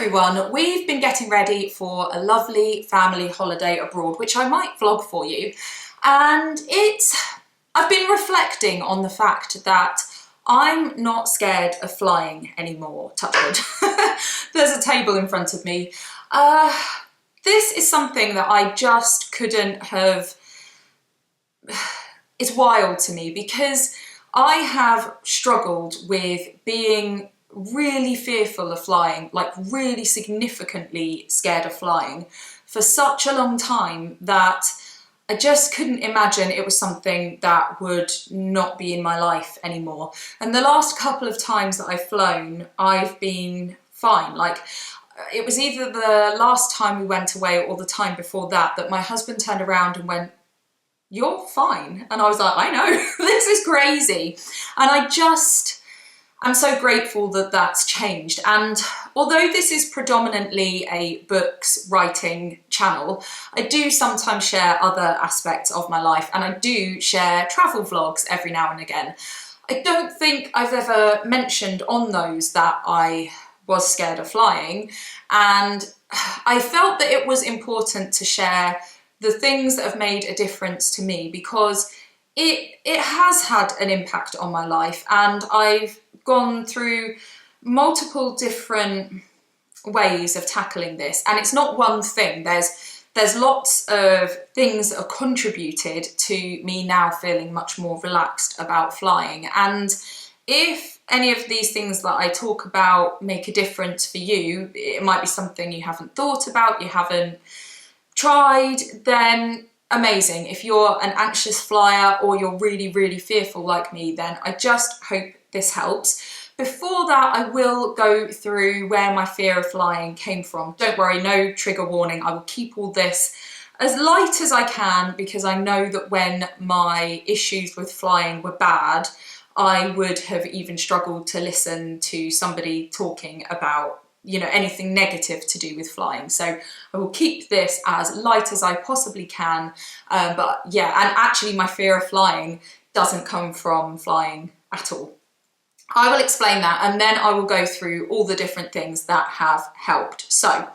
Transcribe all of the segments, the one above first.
everyone, we've been getting ready for a lovely family holiday abroad, which I might vlog for you. And I've been reflecting on the fact that I'm not scared of flying anymore, touch wood. There's a table in front of me. This is something that I just couldn't have, it's wild to me because I have struggled with being really fearful of flying, like really significantly scared of flying for such a long time that I just couldn't imagine it was something that would not be in my life anymore. And the last couple of times that I've flown, I've been fine. Like, it was either the last time we went away or the time before that my husband turned around and went, "You're fine." And I was like, I know, this is crazy. And I'm so grateful that that's changed. And although this is predominantly a books writing channel, I do sometimes share other aspects of my life, and I do share travel vlogs every now and again. I don't think I've ever mentioned on those that I was scared of flying, and I felt that it was important to share the things that have made a difference to me, because it has had an impact on my life, and I've gone through multiple different ways of tackling this, and it's not one thing. There's lots of things that have contributed to me now feeling much more relaxed about flying. And if any of these things that I talk about make a difference for you, it might be something you haven't thought about, you haven't tried, then amazing. If you're an anxious flyer or you're really, really fearful like me, then I just hope this helps. Before that, I will go through where my fear of flying came from. Don't worry, no trigger warning. I will keep all this as light as I can, because I know that when my issues with flying were bad, I would have even struggled to listen to somebody talking about, you know, anything negative to do with flying. So I will keep this as light as I possibly can. But yeah, and actually my fear of flying doesn't come from flying at all. I will explain that, and then I will go through all the different things that have helped. So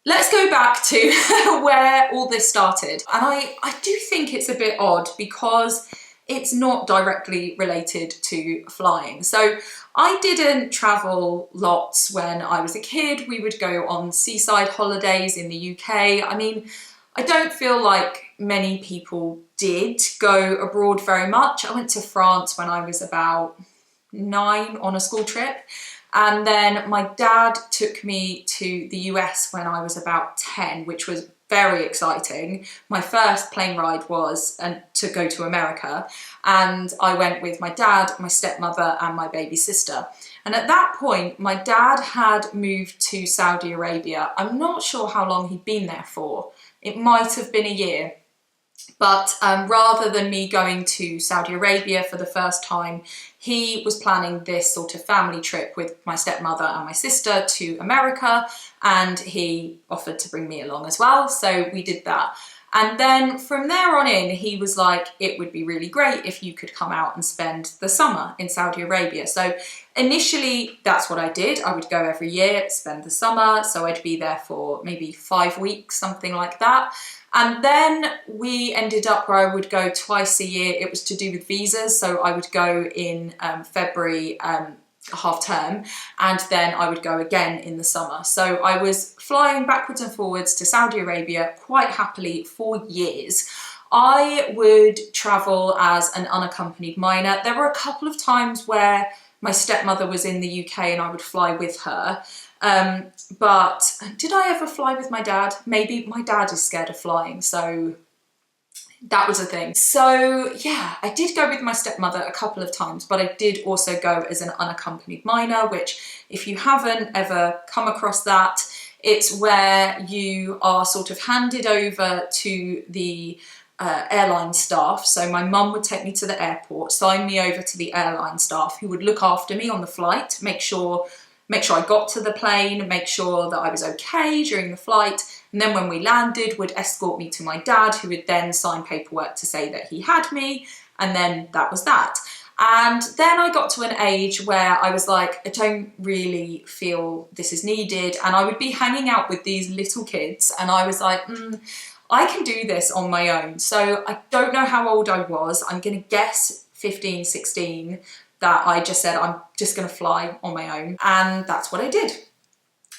let's go back to where all this started. And I do think it's a bit odd because it's not directly related to flying. So I didn't travel lots when I was a kid. We would go on seaside holidays in the UK. I mean, I don't feel like many people did go abroad very much. I went to France when I was about 9 on a school trip. And then my dad took me to the US when I was about 10, which was very exciting. My first plane ride was to go to America, and I went with my dad, my stepmother and my baby sister. And at that point, my dad had moved to Saudi Arabia. I'm not sure how long he'd been there for. It might have been a year. But rather than me going to Saudi Arabia for the first time, he was planning this sort of family trip with my stepmother and my sister to America, and he offered to bring me along as well. So we did that. And then from there on in, he was like, it would be really great if you could come out and spend the summer in Saudi Arabia. So initially, that's what I did. I would go every year, spend the summer. So I'd be there for maybe 5 weeks, something like that. And then we ended up where I would go twice a year. It was to do with visas. So I would go in February, half term, and then I would go again in the summer. So I was flying backwards and forwards to Saudi Arabia quite happily for years. I would travel as an unaccompanied minor. There were a couple of times where my stepmother was in the UK and I would fly with her. But did I ever fly with my dad? Maybe. My dad is scared of flying, so that was a thing. So yeah, I did go with my stepmother a couple of times, but I did also go as an unaccompanied minor, which if you haven't ever come across that, it's where you are sort of handed over to the airline staff. So my mum would take me to the airport, sign me over to the airline staff who would look after me on the flight, make sure I got to the plane, make sure that I was okay during the flight, and then when we landed would escort me to my dad, who would then sign paperwork to say that he had me, and then that was that. And then I got to an age where I was like, I don't really feel this is needed. And I would be hanging out with these little kids and I was like, I can do this on my own. So I don't know how old I was. I'm going to guess 15, 16, that I just said, I'm just going to fly on my own. And that's what I did.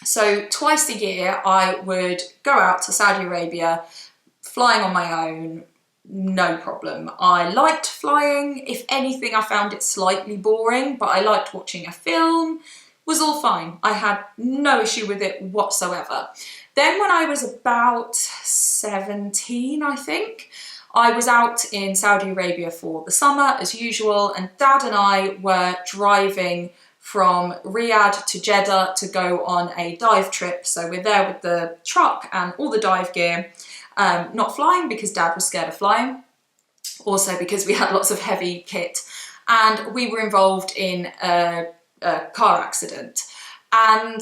So twice a year, I would go out to Saudi Arabia, flying on my own, no problem. I liked flying. If anything, I found it slightly boring, but I liked watching a film. It was all fine. I had no issue with it whatsoever. Then when I was about 17, I think, I was out in Saudi Arabia for the summer as usual, and Dad and I were driving from Riyadh to Jeddah to go on a dive trip. So we're there with the truck and all the dive gear. Not flying because Dad was scared of flying, also because we had lots of heavy kit, and we were involved in a car accident. And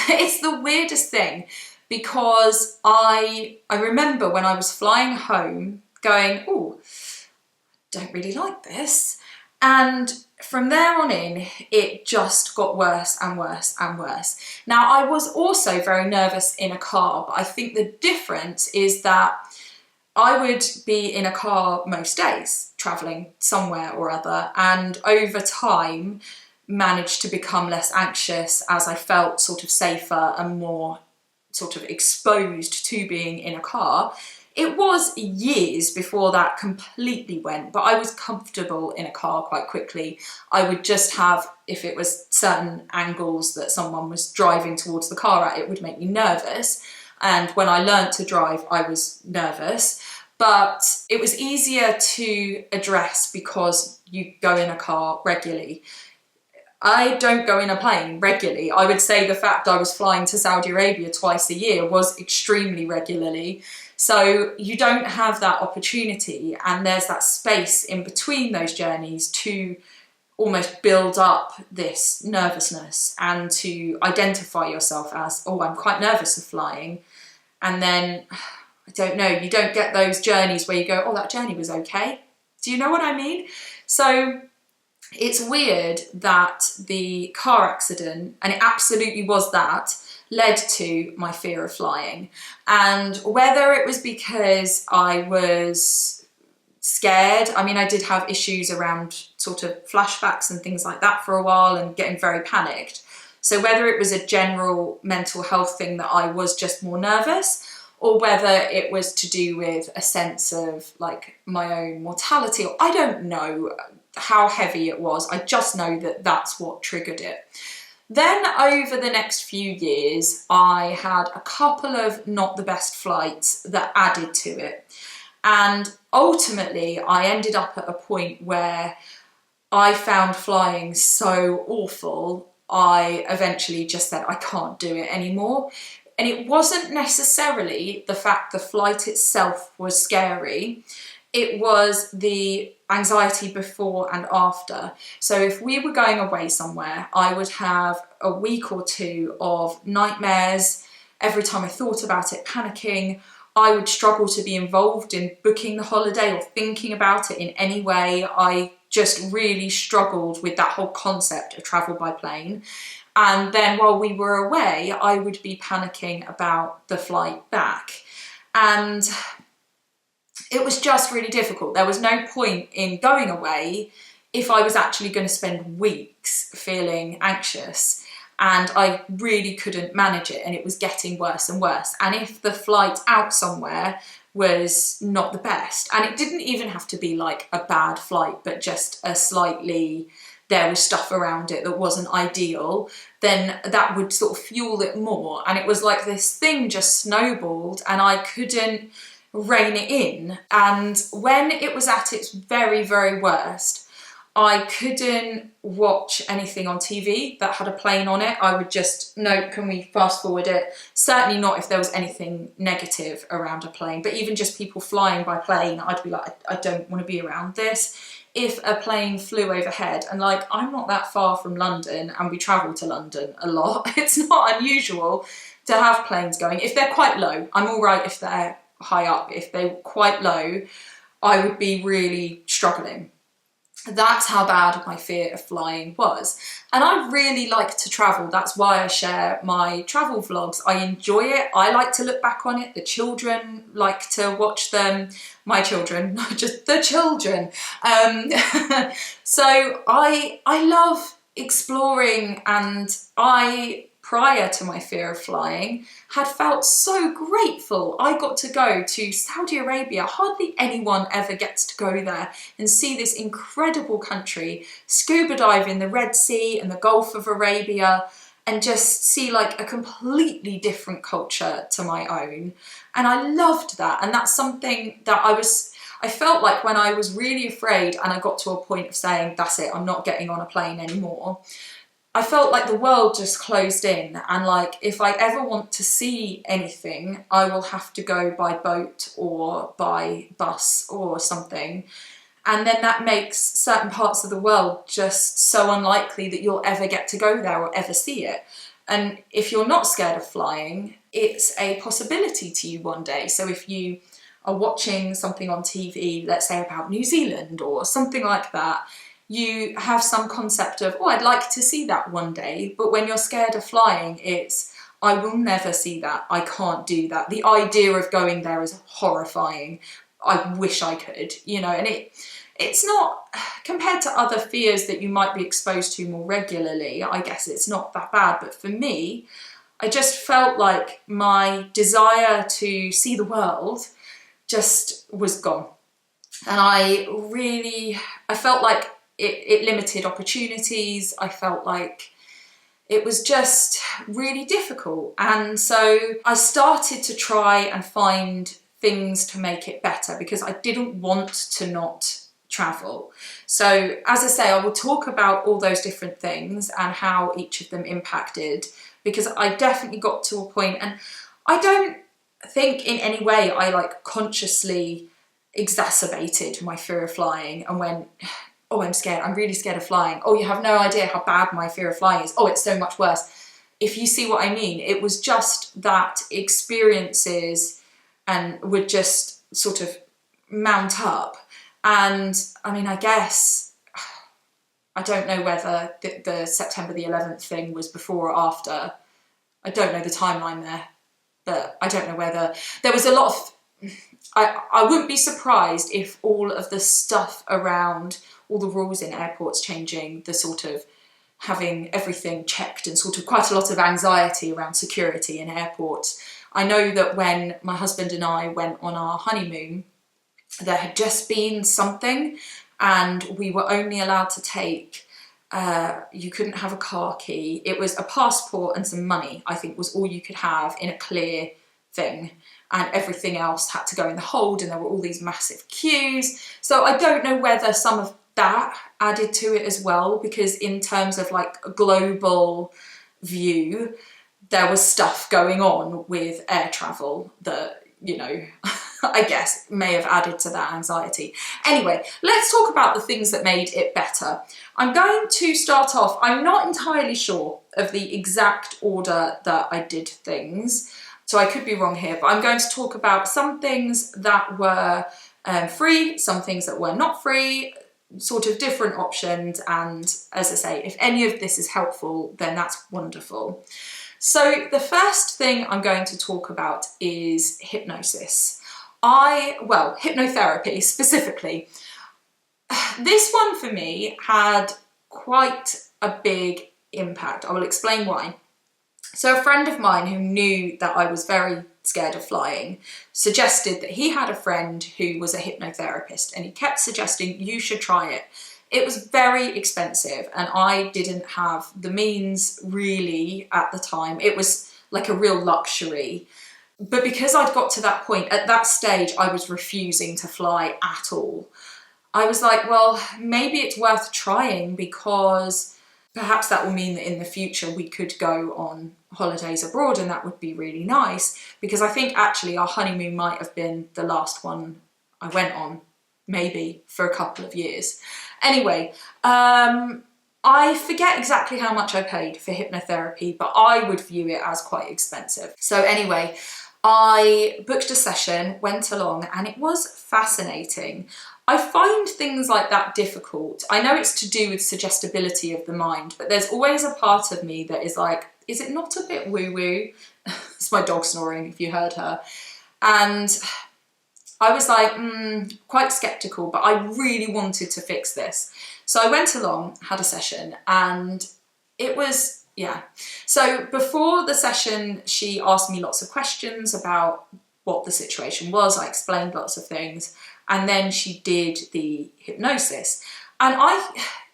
it's the weirdest thing because I remember when I was flying home going, oh, don't really like this. And from there on in, it just got worse and worse and worse. Now, I was also very nervous in a car, but I think the difference is that I would be in a car most days, travelling somewhere or other, and over time managed to become less anxious as I felt sort of safer and more sort of exposed to being in a car. It was years before that completely went, but I was comfortable in a car quite quickly. I would just have, if it was certain angles that someone was driving towards the car at, it would make me nervous. And when I learnt to drive, I was nervous. But it was easier to address because you go in a car regularly. I don't go in a plane regularly. I would say the fact I was flying to Saudi Arabia twice a year was extremely regularly. So you don't have that opportunity, and there's that space in between those journeys to almost build up this nervousness and to identify yourself as, oh, I'm quite nervous of flying. And then, I don't know, you don't get those journeys where you go, oh, that journey was okay. Do you know what I mean? So it's weird that the car accident, and it absolutely was that, led to my fear of flying. And whether it was because I was scared, I mean, I did have issues around sort of flashbacks and things like that for a while and getting very panicked. So whether it was a general mental health thing that I was just more nervous, or whether it was to do with a sense of like my own mortality, or I don't know how heavy it was. I just know that that's what triggered it. Then over the next few years, I had a couple of not the best flights that added to it. And ultimately, I ended up at a point where I found flying so awful, I eventually just said, I can't do it anymore. And it wasn't necessarily the fact the flight itself was scary. It was the anxiety before and after. So if we were going away somewhere, I would have a week or two of nightmares. Every time I thought about it, panicking. I would struggle to be involved in booking the holiday or thinking about it in any way. I just really struggled with that whole concept of travel by plane. And then while we were away, I would be panicking about the flight back. And it was just really difficult. There was no point in going away if I was actually going to spend weeks feeling anxious, and I really couldn't manage it, and it was getting worse and worse. And if the flight out somewhere was not the best, and it didn't even have to be like a bad flight, but just a slightly, there was stuff around it that wasn't ideal, then that would sort of fuel it more. And it was like this thing just snowballed and I couldn't rein it in. And when it was at its very, very worst, I couldn't watch anything on TV that had a plane on it. I would just, no, can we fast forward it? Certainly not if there was anything negative around a plane, but even just people flying by plane, I'd be like, I don't want to be around this. If a plane flew overhead, and like, I'm not that far from London and we travel to London a lot, it's not unusual to have planes going. If they're quite low, I'm all right if they're high up. If they were quite low, I would be really struggling. That's how bad my fear of flying was. And I really like to travel. That's why I share my travel vlogs. I enjoy it. I like to look back on it. The children like to watch them. My children, not just the children. So I love exploring, and prior to my fear of flying, had felt so grateful. I got to go to Saudi Arabia. Hardly anyone ever gets to go there and see this incredible country, scuba dive in the Red Sea and the Gulf of Arabia, and just see like a completely different culture to my own. And I loved that. And that's something that I felt like when I was really afraid and I got to a point of saying, that's it, I'm not getting on a plane anymore, I felt like the world just closed in, and like if I ever want to see anything, I will have to go by boat or by bus or something. And then that makes certain parts of the world just so unlikely that you'll ever get to go there or ever see it. And if you're not scared of flying, it's a possibility to you one day. So if you are watching something on TV, let's say about New Zealand or something like that, you have some concept of, oh, I'd like to see that one day. But when you're scared of flying, it's, I will never see that. I can't do that. The idea of going there is horrifying. I wish I could, you know, and it's not, compared to other fears that you might be exposed to more regularly, I guess it's not that bad. But for me, I just felt like my desire to see the world just was gone. And I felt like it limited opportunities. I felt like it was just really difficult. And so I started to try and find things to make it better, because I didn't want to not travel. So as I say, I will talk about all those different things and how each of them impacted, because I definitely got to a point, and I don't think in any way I like consciously exacerbated my fear of flying and went, oh, I'm scared, I'm really scared of flying. Oh, you have no idea how bad my fear of flying is. Oh, it's so much worse. If you see what I mean, it was just that experiences and would just sort of mount up. And I mean, I guess, I don't know whether the September the 11th thing was before or after. I don't know the timeline there, but I don't know whether there was a lot of, I wouldn't be surprised if all of the stuff around all the rules in airports changing, the sort of having everything checked and sort of quite a lot of anxiety around security in airports. I know that when my husband and I went on our honeymoon, there had just been something, and we were only allowed to take, you couldn't have a car key. It was a passport and some money, I think, was all you could have in a clear thing. And everything else had to go in the hold, and there were all these massive queues. So I don't know whether some of that added to it as well, because in terms of like a global view, there was stuff going on with air travel that, you know, I guess may have added to that anxiety. Anyway, let's talk about the things that made it better. I'm going to start off, I'm not entirely sure of the exact order that I did things, so I could be wrong here, but I'm going to talk about some things that were free, some things that were not free, sort of different options. And as I say, if any of this is helpful, then that's wonderful. So the first thing I'm going to talk about is hypnosis. Hypnotherapy specifically. This one for me had quite a big impact. I will explain why. So a friend of mine who knew that I was very scared of flying suggested that he had a friend who was a hypnotherapist, and he kept suggesting, you should try it. It was very expensive, and I didn't have the means really at the time. It was like a real luxury. But because I'd got to that point, at that stage, I was refusing to fly at all. I was like, well, maybe it's worth trying, because perhaps that will mean that in the future we could go on holidays abroad, and that would be really nice, because I think actually our honeymoon might have been the last one I went on, maybe for a couple of years. Anyway, I forget exactly how much I paid for hypnotherapy, but I would view it as quite expensive. So anyway, I booked a session, went along, and it was fascinating. I find things like that difficult. I know it's to do with suggestibility of the mind, but there's always a part of me that is like, is it not a bit woo-woo? It's my dog snoring, if you heard her. And I was like, quite skeptical, but I really wanted to fix this. So I went along, had a session, and it was, yeah. So before the session, she asked me lots of questions about what the situation was. I explained lots of things. And then she did the hypnosis. And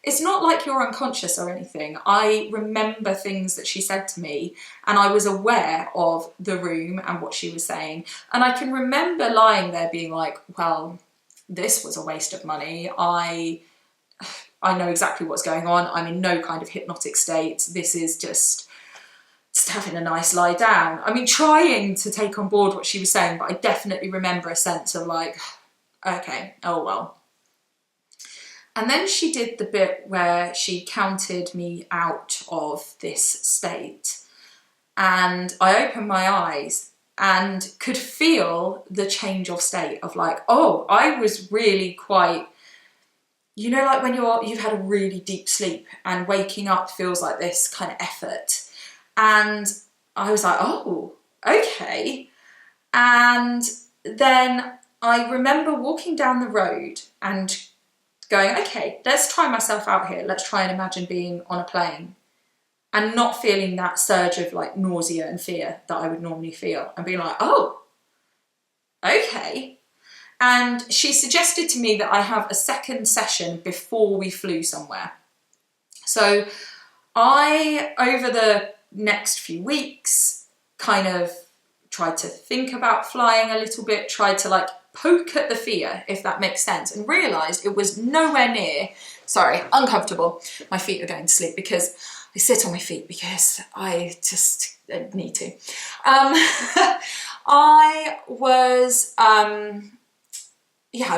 it's not like you're unconscious or anything. I remember things that she said to me, and I was aware of the room and what she was saying. And I can remember lying there being like, well, this was a waste of money. I know exactly what's going on. I'm in no kind of hypnotic state. This is just having a nice lie down. I mean, trying to take on board what she was saying, but I definitely remember a sense of like, okay, oh well. And then she did the bit where she counted me out of this state. And I opened my eyes and could feel the change of state of like, oh, I was really quite, you know, like when you've had a really deep sleep and waking up feels like this kind of effort. And I was like, oh, okay. And then I remember walking down the road and going, okay, let's try myself out here. Let's try and imagine being on a plane and not feeling that surge of like nausea and fear that I would normally feel, and being like, oh, okay. And she suggested to me that I have a second session before we flew somewhere. So I, over the next few weeks, kind of tried to think about flying a little bit, tried to like poke at the fear, if that makes sense, and realised it was nowhere near, sorry, uncomfortable. My feet are going to sleep because I sit on my feet because I just need to. I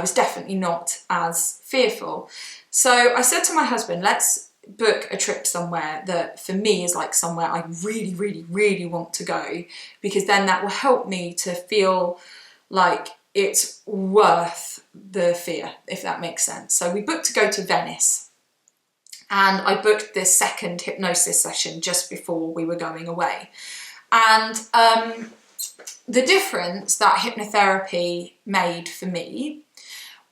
was definitely not as fearful. So I said to my husband, let's book a trip somewhere that for me is like somewhere I really, really, really want to go, because then that will help me to feel like it's worth the fear, if that makes sense. So we booked to go to Venice, and I booked this second hypnosis session just before we were going away. And the difference that hypnotherapy made for me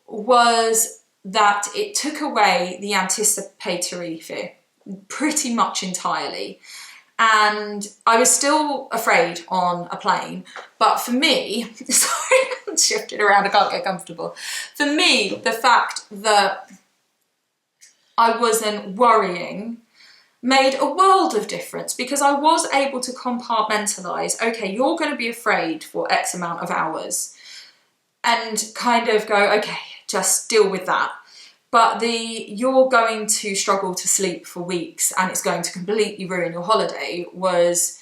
was that it took away the anticipatory fear pretty much entirely. And I was still afraid on a plane, but for me, sorry, I'm shifting around, I can't get comfortable. For me, the fact that I wasn't worrying made a world of difference, because I was able to compartmentalise, okay, you're going to be afraid for X amount of hours, and kind of go, okay, just deal with that. But you're going to struggle to sleep for weeks and it's going to completely ruin your holiday was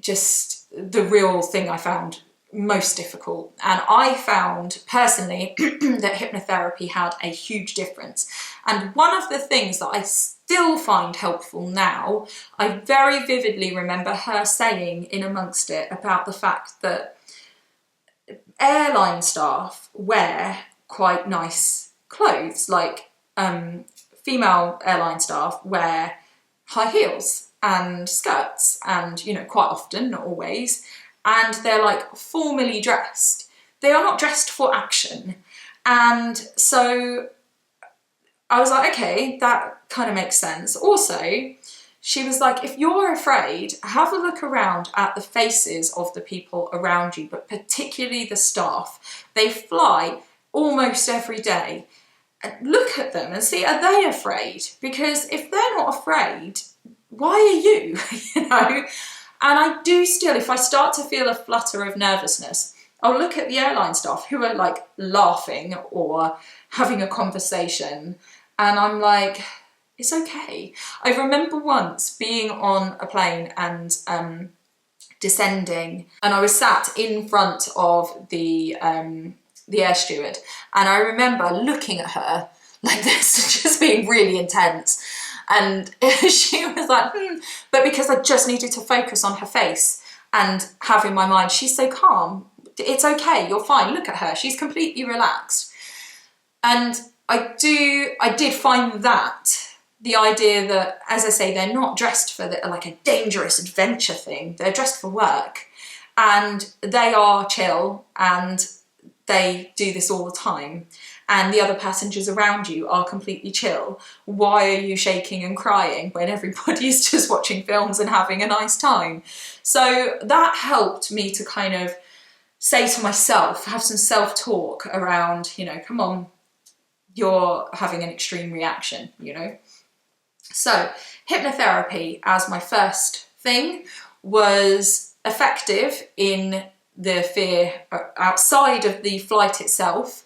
just the real thing I found most difficult. And I found personally that hypnotherapy had a huge difference. And one of the things that I still find helpful now, I very vividly remember her saying in amongst it about the fact that airline staff wear quite nice clothes, like female airline staff wear high heels and skirts, and, you know, quite often, not always, and they're like formally dressed. They are not dressed for action. And so I was like, okay, that kind of makes sense. Also, she was like, if you're afraid, have a look around at the faces of the people around you, but particularly the staff. They fly almost every day. And look at them and see, are they afraid? Because if they're not afraid, why are you? You know? And I do still, if I start to feel a flutter of nervousness, I'll look at the airline staff who are like laughing or having a conversation, and I'm like, it's okay. I remember once being on a plane and descending, and I was sat in front of the air steward, and I remember looking at her like this, just being really intense, and she was like, but because I just needed to focus on her face and have in my mind, she's so calm, it's okay, you're fine, look at her, she's completely relaxed. And I did find that the idea that, as I say, they're not dressed for like a dangerous adventure thing. They're dressed for work, and they are chill, and they do this all the time. And the other passengers around you are completely chill. Why are you shaking and crying when everybody's just watching films and having a nice time? So that helped me to kind of say to myself, have some self-talk around, you know, come on, you're having an extreme reaction, you know. So hypnotherapy as my first thing was effective in the fear outside of the flight itself,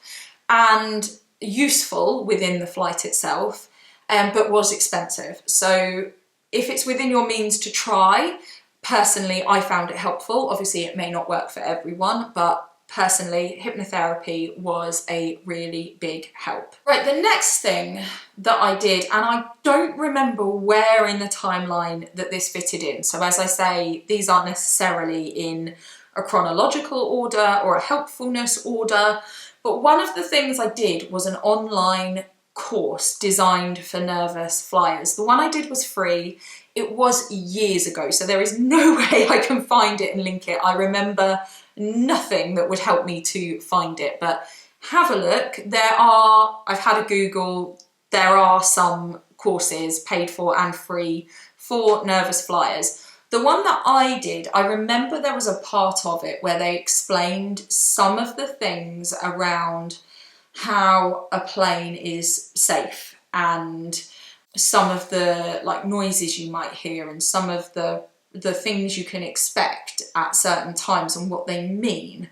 and useful within the flight itself, but was expensive. So if it's within your means to try, personally, I found it helpful. Obviously, it may not work for everyone, but personally, hypnotherapy was a really big help. Right, the next thing that I did, and I don't remember where in the timeline that this fitted in. So as I say, these aren't necessarily in a chronological order or a helpfulness order, but one of the things I did was an online course designed for nervous flyers. The one I did was free. It was years ago, so there is no way I can find it and link it. I remember nothing that would help me to find it, but have a look. I've had a Google, there are some courses paid for and free for nervous flyers. The one that I did, I remember there was a part of it where they explained some of the things around how a plane is safe, and some of the like noises you might hear, and some of the things you can expect at certain times and what they mean.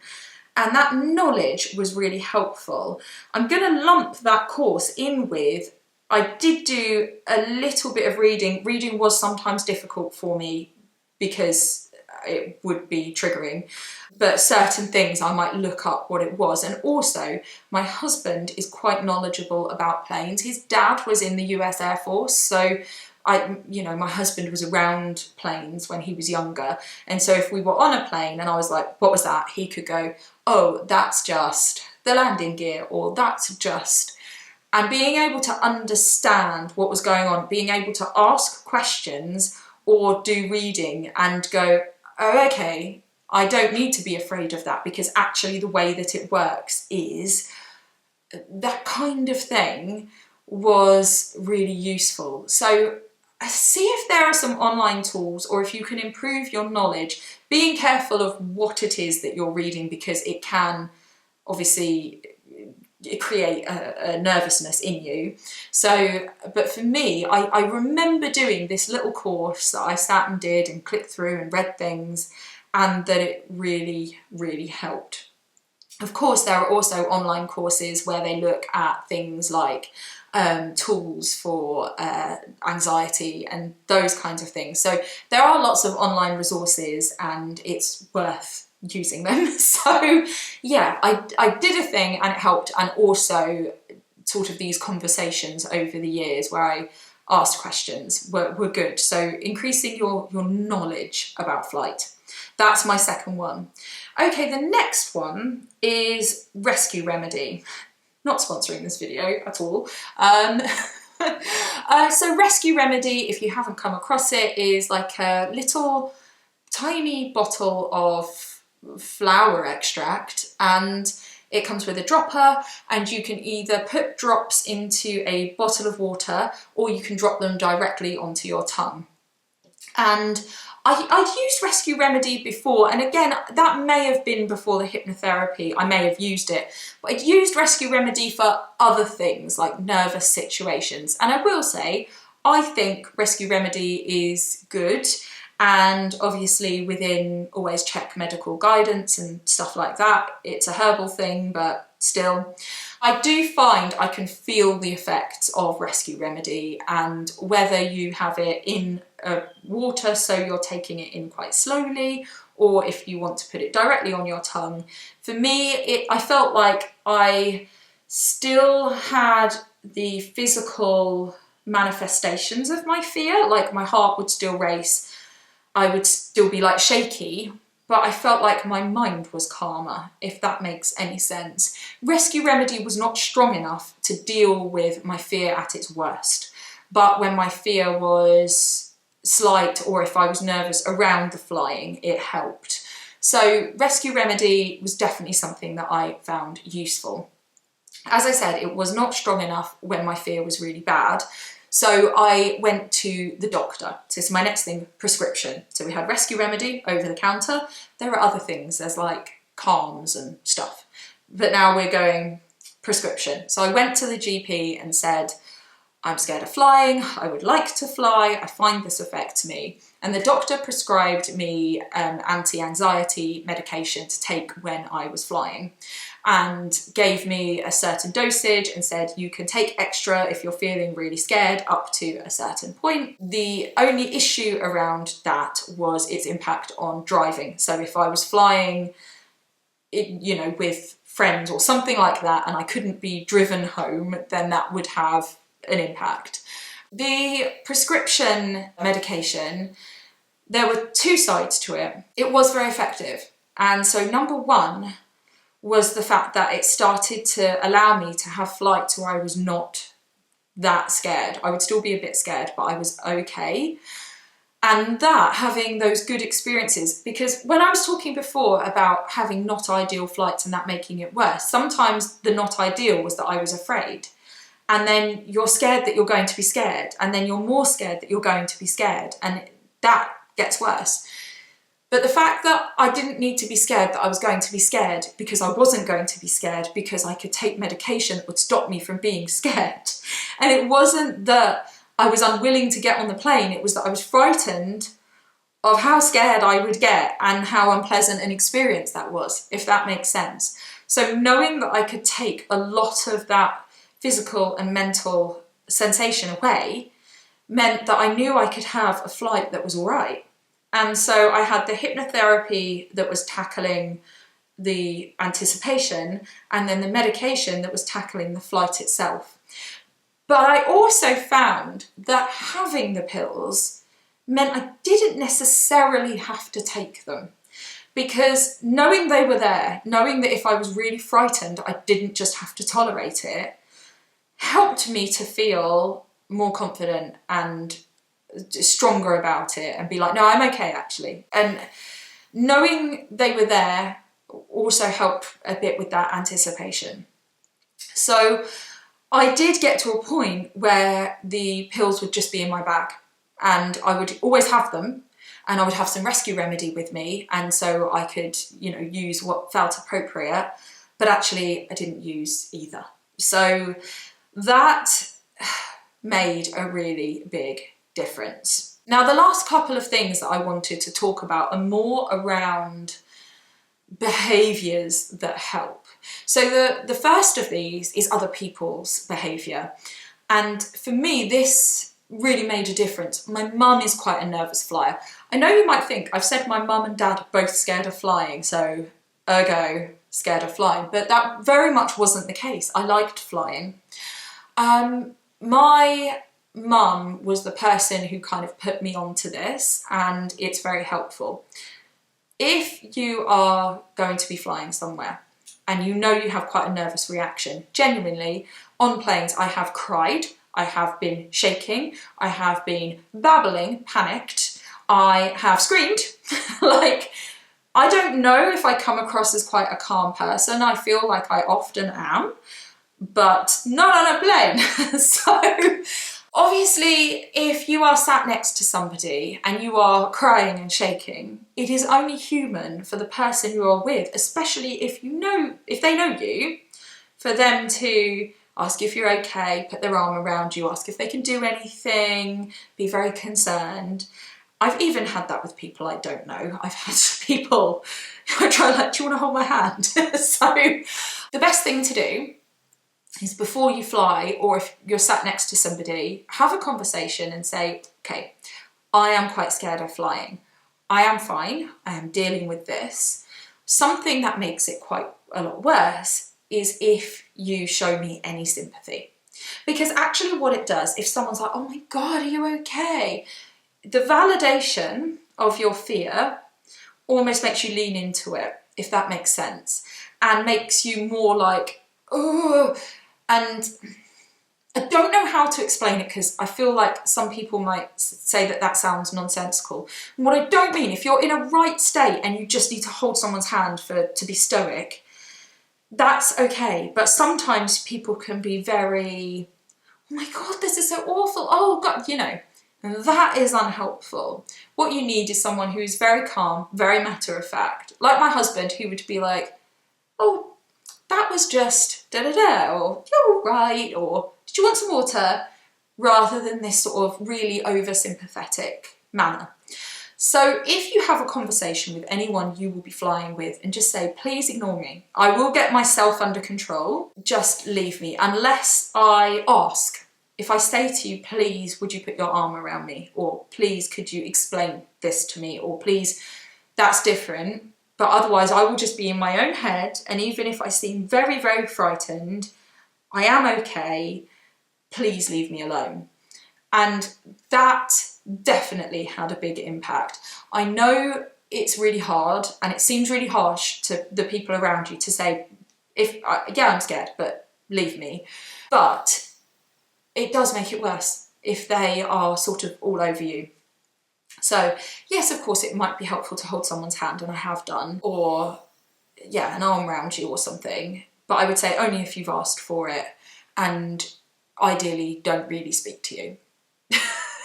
And that knowledge was really helpful. I'm going to lump that course in with, I did do a little bit of reading. Reading was sometimes difficult for me because it would be triggering, but certain things I might look up what it was. And also, my husband is quite knowledgeable about planes. His dad was in the US Air Force, so my husband was around planes when he was younger. And so if we were on a plane and I was like, what was that? He could go, oh, that's just the landing gear, or that's just... And being able to understand what was going on, being able to ask questions or do reading and go, oh, okay, I don't need to be afraid of that, because actually the way that it works is that kind of thing was really useful. So see if there are some online tools, or if you can improve your knowledge, being careful of what it is that you're reading, because it can obviously create a nervousness in you. So, but for me, I remember doing this little course that I sat and did and clicked through and read things, and that it really, really helped. Of course, there are also online courses where they look at things like tools for anxiety and those kinds of things. So there are lots of online resources, and it's worth using them. So yeah, I did a thing and it helped, and also sort of these conversations over the years where I asked questions were good. So increasing your knowledge about flight. That's my second one. Okay, the next one is Rescue Remedy. Not sponsoring this video at all. So Rescue Remedy, if you haven't come across it, is like a little tiny bottle of flower extract, and it comes with a dropper, and you can either put drops into a bottle of water or you can drop them directly onto your tongue. And I'd used Rescue Remedy before, and again, that may have been before the hypnotherapy, I may have used it, but I'd used Rescue Remedy for other things like nervous situations. And I will say, I think Rescue Remedy is good, and obviously within, always check medical guidance and stuff like that. It's a herbal thing, but still. I do find I can feel the effects of Rescue Remedy, and whether you have it in water, so you're taking it in quite slowly, or if you want to put it directly on your tongue. For me, I felt like I still had the physical manifestations of my fear, like my heart would still race, I would still be like shaky, but I felt like my mind was calmer, if that makes any sense. Rescue Remedy was not strong enough to deal with my fear at its worst, but when my fear was slight, or if I was nervous around the flying, it helped. So Rescue Remedy was definitely something that I found useful. As I said, it was not strong enough when my fear was really bad. So I went to the doctor. So it's my next thing, prescription. So we had Rescue Remedy over the counter. There are other things, there's like calms and stuff. But now we're going prescription. So I went to the GP and said, I'm scared of flying, I would like to fly, I find this affects me. And the doctor prescribed me anti-anxiety medication to take when I was flying, and gave me a certain dosage and said you can take extra if you're feeling really scared up to a certain point. The only issue around that was its impact on driving. So if I was flying, with friends or something like that, and I couldn't be driven home, then that would have an impact. The prescription medication, there were two sides to it. It was very effective. And so number one was the fact that it started to allow me to have flights where I was not that scared. I would still be a bit scared, but I was okay. And that, having those good experiences, because when I was talking before about having not ideal flights and that making it worse, sometimes the not ideal was that I was afraid. And then you're scared that you're going to be scared, and then you're more scared that you're going to be scared, and that gets worse. But the fact that I didn't need to be scared that I was going to be scared, because I wasn't going to be scared, because I could take medication that would stop me from being scared. And it wasn't that I was unwilling to get on the plane, it was that I was frightened of how scared I would get and how unpleasant an experience that was, if that makes sense. So knowing that I could take a lot of that physical and mental sensation away meant that I knew I could have a flight that was all right. And so I had the hypnotherapy that was tackling the anticipation, and then the medication that was tackling the flight itself. But I also found that having the pills meant I didn't necessarily have to take them, because knowing they were there, knowing that if I was really frightened, I didn't just have to tolerate it, helped me to feel more confident and stronger about it and be like, no, I'm okay actually. And knowing they were there also helped a bit with that anticipation. So I did get to a point where the pills would just be in my bag, and I would always have them, and I would have some Rescue Remedy with me, and so I could, use what felt appropriate, but actually I didn't use either. So that made a really big difference. Now, the last couple of things that I wanted to talk about are more around behaviours that help. So the first of these is other people's behaviour. And for me, this really made a difference. My mum is quite a nervous flyer. I know you might think I've said my mum and dad are both scared of flying, so ergo scared of flying, but that very much wasn't the case. I liked flying. My mum was the person who kind of put me onto this, and it's very helpful. If you are going to be flying somewhere and you have quite a nervous reaction, genuinely, on planes I have cried, I have been shaking, I have been babbling, panicked, I have screamed. I don't know if I come across as quite a calm person. I feel like I often am, but not on a plane. So obviously, if you are sat next to somebody and you are crying and shaking, it is only human for the person you are with, especially if they know you, for them to ask if you're okay, put their arm around you, ask if they can do anything, be very concerned. I've even had that with people I don't know. I've had people who try do you want to hold my hand? So the best thing to do is, before you fly, or if you're sat next to somebody, have a conversation and say, okay, I am quite scared of flying. I am fine, I am dealing with this. Something that makes it quite a lot worse is if you show me any sympathy. Because actually what it does, if someone's like, oh my God, are you okay? The validation of your fear almost makes you lean into it, if that makes sense, and makes you more like, oh, and I don't know how to explain it because I feel like some people might say that that sounds nonsensical. And what I don't mean, if you're in a right state and you just need to hold someone's hand to be stoic, that's okay. But sometimes people can be very, oh my God, this is so awful. Oh God, you know, and that is unhelpful. What you need is someone who is very calm, very matter of fact. Like my husband, who would be like, oh, that was just da-da-da, or you're all right, or did you want some water? Rather than this sort of really oversympathetic manner. So if you have a conversation with anyone you will be flying with and just say, please ignore me. I will get myself under control. Just leave me unless I ask. If I say to you, please, would you put your arm around me? Or please, could you explain this to me? Or please, that's different. But otherwise, I will just be in my own head. And even if I seem very, very frightened, I am okay. Please leave me alone. And that definitely had a big impact. I know it's really hard and it seems really harsh to the people around you to say, yeah, I'm scared, but leave me. But it does make it worse if they are sort of all over you. So yes, of course, it might be helpful to hold someone's hand, and I have done, or yeah, an arm around you or something. But I would say only if you've asked for it, and ideally don't really speak to you.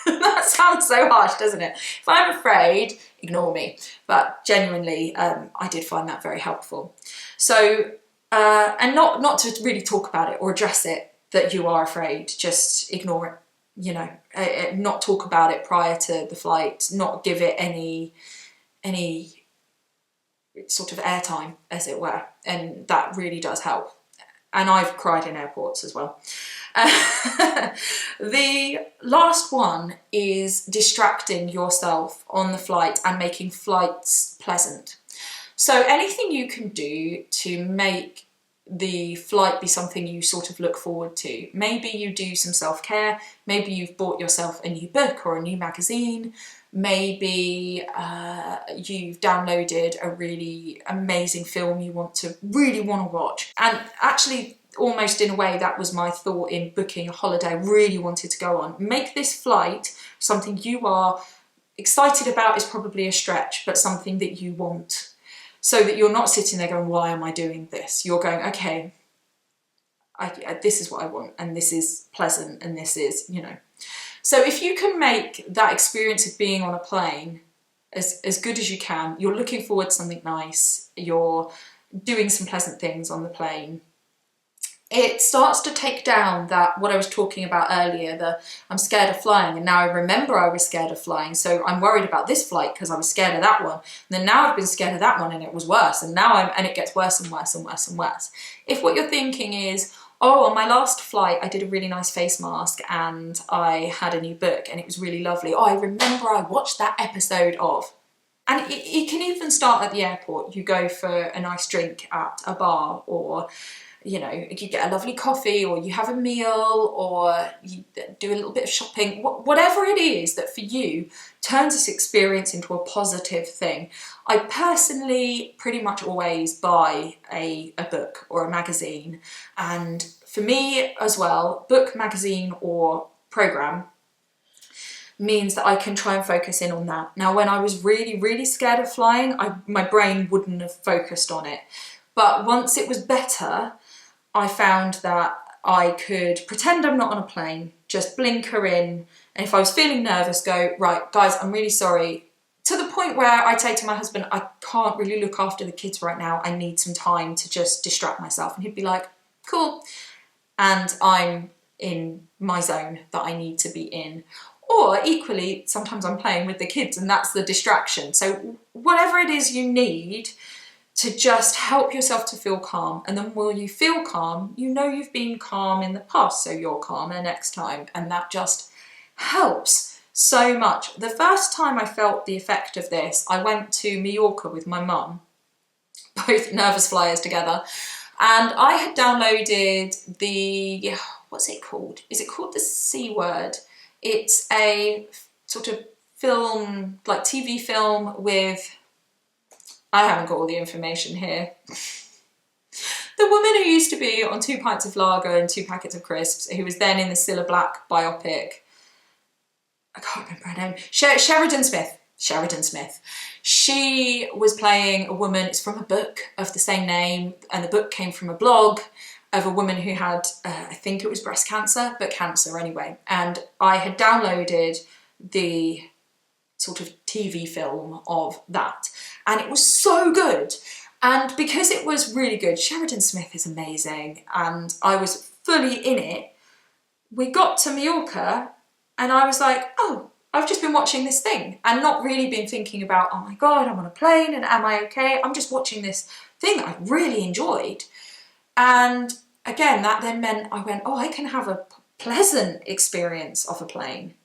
That sounds so harsh, doesn't it? If I'm afraid, ignore me. But genuinely, I did find that very helpful. So, and not to really talk about it or address it, that you are afraid, just ignore it, you know, not talk about it prior to the flight, not give it any sort of airtime, as it were, and that really does help. And I've cried in airports as well. The last one is distracting yourself on the flight and making flights pleasant. So anything you can do to make the flight be something you sort of look forward to. Maybe you do some self-care, maybe you've bought yourself a new book or a new magazine, maybe you've downloaded a really amazing film you really want to watch. And actually, almost in a way, that was my thought in booking a holiday I really wanted to go on. Make this flight something you are excited about, is probably a stretch, but something that you want. So that you're not sitting there going, why am I doing this? You're going, okay, this is what I want, and this is pleasant, and this is, you know. So if you can make that experience of being on a plane as good as you can, you're looking forward to something nice, you're doing some pleasant things on the plane, it starts to take down that, what I was talking about earlier, the I'm scared of flying, and now I remember I was scared of flying, so I'm worried about this flight because I was scared of that one, and then now I've been scared of that one and it was worse, and now and it gets worse and worse and worse and worse. If what you're thinking is, oh, on my last flight I did a really nice face mask and I had a new book and it was really lovely. Oh, I remember I watched that episode of. And it can even start at the airport. You go for a nice drink at a bar, or you know, you get a lovely coffee, or you have a meal, or you do a little bit of shopping, whatever it is that for you turns this experience into a positive thing. I personally pretty much always buy a book or a magazine, and for me as well, book, magazine or program means that I can try and focus in on that. Now, when I was really, really scared of flying, my brain wouldn't have focused on it. But once it was better, I found that I could pretend I'm not on a plane, just blinker in, and if I was feeling nervous, go, right, guys, I'm really sorry. To the point where I'd say to my husband, I can't really look after the kids right now, I need some time to just distract myself. And he'd be like, cool. And I'm in my zone that I need to be in. Or equally, sometimes I'm playing with the kids and that's the distraction. So whatever it is you need to just help yourself to feel calm. And then when you feel calm, you know you've been calm in the past, so you're calmer next time. And that just helps so much. The first time I felt the effect of this, I went to Mallorca with my mum, both nervous flyers together. And I had downloaded the, what's it called? Is it called the C Word? It's a sort of film, like TV film with I haven't got all the information here. The woman who used to be on 2 pints of lager and 2 packets of crisps, who was then in the Cilla Black biopic, I can't remember her name, Sheridan Smith. She was playing a woman, it's from a book of the same name, and the book came from a blog of a woman who had, I think it was breast cancer, but cancer anyway. And I had downloaded the sort of TV film of that, and it was so good. And because it was really good, Sheridan Smith is amazing, and I was fully in it. We got to Mallorca, and I was like, oh, I've just been watching this thing and not really been thinking about, oh my God, I'm on a plane and am I okay? I'm just watching this thing that I really enjoyed. And again, that then meant I went, oh, I can have a pleasant experience off a plane.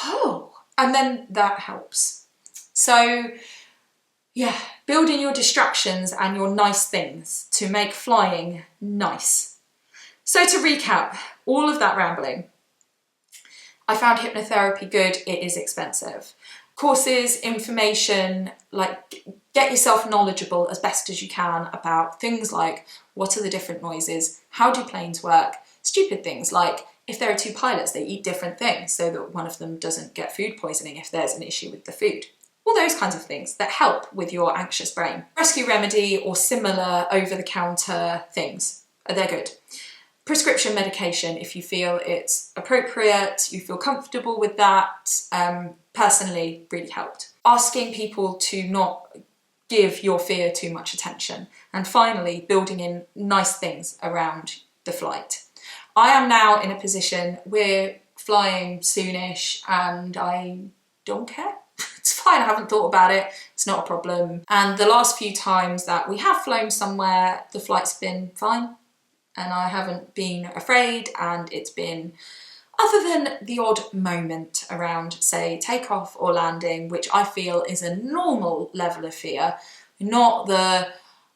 Oh, and then that helps. So yeah, building your distractions and your nice things to make flying nice. So to recap all of that rambling, I found hypnotherapy good. It is expensive. Courses, information, like get yourself knowledgeable as best as you can about things like what are the different noises, how do planes work, stupid things like if there are 2 pilots, they eat different things so that one of them doesn't get food poisoning if there's an issue with the food. All those kinds of things that help with your anxious brain. Rescue Remedy or similar over-the-counter things, they're good. Prescription medication, if you feel it's appropriate, you feel comfortable with that, personally really helped. Asking people to not give your fear too much attention. And finally, building in nice things around the flight. I am now in a position, we're flying soonish and I don't care. It's fine, I haven't thought about it, it's not a problem. And the last few times that we have flown somewhere, the flight's been fine. And I haven't been afraid, and it's been, other than the odd moment around, say, takeoff or landing, which I feel is a normal level of fear, not the,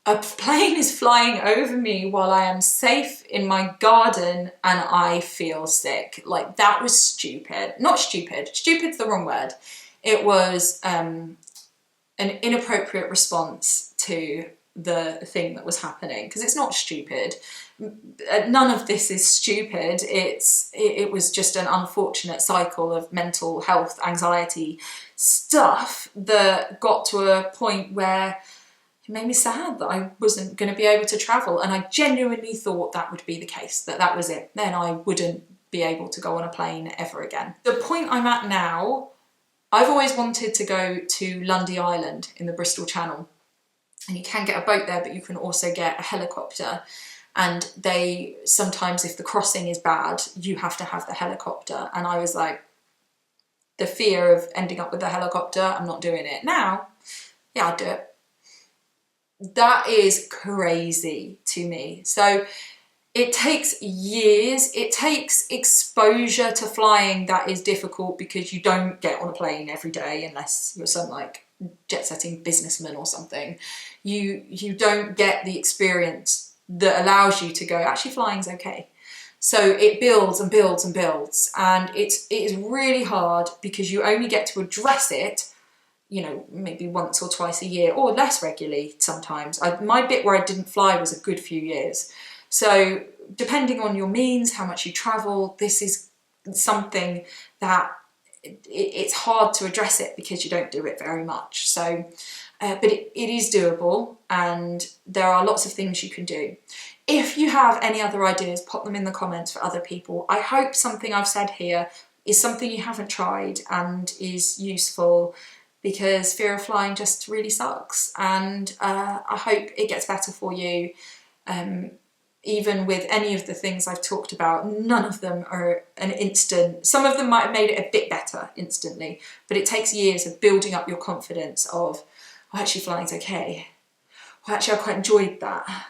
a plane is flying over me while I am safe in my garden and I feel sick. Like, that was stupid. Not stupid, stupid's the wrong word. It was an inappropriate response to the thing that was happening, because it's not stupid. None of this is stupid. It was just an unfortunate cycle of mental health, anxiety stuff that got to a point where it made me sad that I wasn't going to be able to travel, and I genuinely thought that would be the case, that was it. Then I wouldn't be able to go on a plane ever again. The point I'm at now, I've always wanted to go to Lundy Island in the Bristol Channel. And you can get a boat there, but you can also get a helicopter. And they, sometimes if the crossing is bad, you have to have the helicopter. And I was like, the fear of ending up with the helicopter, I'm not doing it. Now, yeah, I'd do it. That is crazy to me. So it takes years, it takes exposure to flying that is difficult because you don't get on a plane every day unless you're some like jet-setting businessman or something. You don't get the experience that allows you to go, actually flying's okay. So it builds and builds and builds, and it is really hard because you only get to address it, you know, maybe once or twice a year or less regularly sometimes. My bit where I didn't fly was a good few years. So depending on your means, how much you travel, this is something that it's hard to address it because you don't do it very much. So, but it is doable, and there are lots of things you can do. If you have any other ideas, pop them in the comments for other people. I hope something I've said here is something you haven't tried and is useful, because fear of flying just really sucks, and I hope it gets better for you. Even with any of the things I've talked about, none of them are an instant. Some of them might have made it a bit better instantly, but it takes years of building up your confidence of, oh, actually flying's okay. Oh, actually I quite enjoyed that.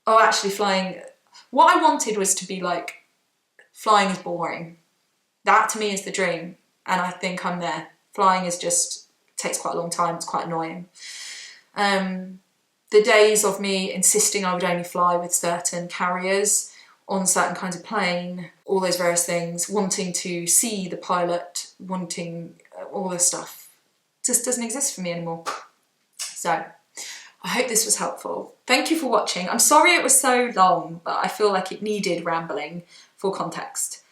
Oh, actually flying, what I wanted was to be like, flying is boring. That to me is the dream, and I think I'm there. Flying is just, takes quite a long time, it's quite annoying. The days of me insisting I would only fly with certain carriers on certain kinds of plane, all those various things, wanting to see the pilot, wanting all this stuff, just doesn't exist for me anymore. So I hope this was helpful. Thank you for watching. I'm sorry it was so long, but I feel like it needed rambling for context.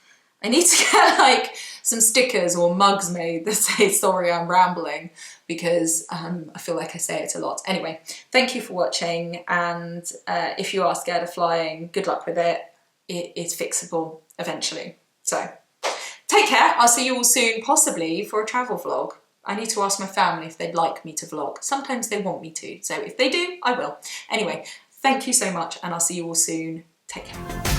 I need to get like some stickers or mugs made that say sorry I'm rambling, because I feel like I say it a lot. Anyway, thank you for watching, and if you are scared of flying, good luck with it. It is fixable eventually. So take care. I'll see you all soon, possibly for a travel vlog. I need to ask my family if they'd like me to vlog. Sometimes they want me to, so if they do, I will. Anyway, thank you so much, and I'll see you all soon. Take care.